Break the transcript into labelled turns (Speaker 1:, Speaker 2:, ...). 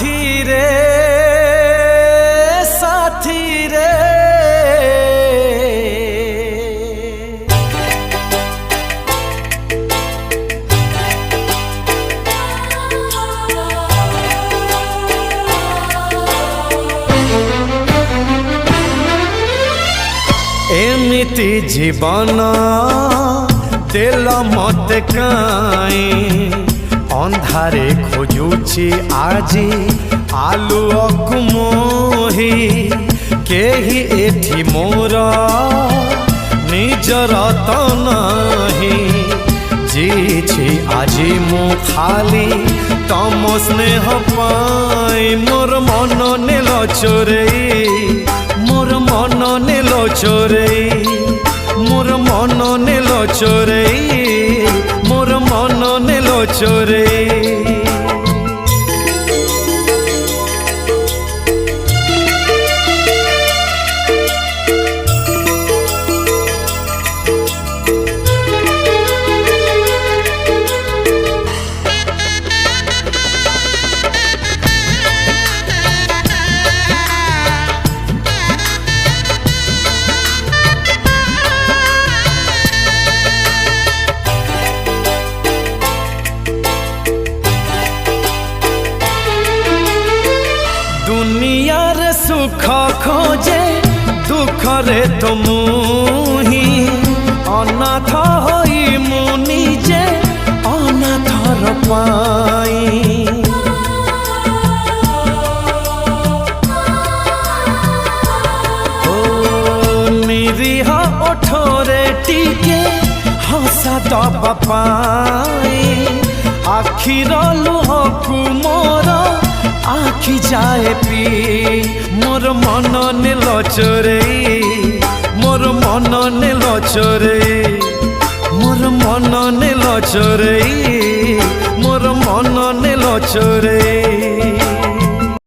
Speaker 1: साथी रे साथी रे एमिति जीवन देल मत काई अंधारे खोजुची आजी आलुअकु मोही केही एठी मोर निजर त नाही जीछि आजी मु खाली तम स्नेह पाई मोर मन नेल चोरेई मोर मन नेल चोरेई मोर मन नेल चोरेई मोर मन नेल चोरेई दुनियार सुख खोजे दुख रे तो मुही अनाथ होई मु निजे अनाथर पाई ओ निरीह ओठरे टिके हंसा दबा पाई आखिर लुहकु मोर आखि जाए पी मोर मन नेल चोरेई मोर मन नेल चोरेई मोर मन नेल चोरेई मोर मन नेल चोरेई।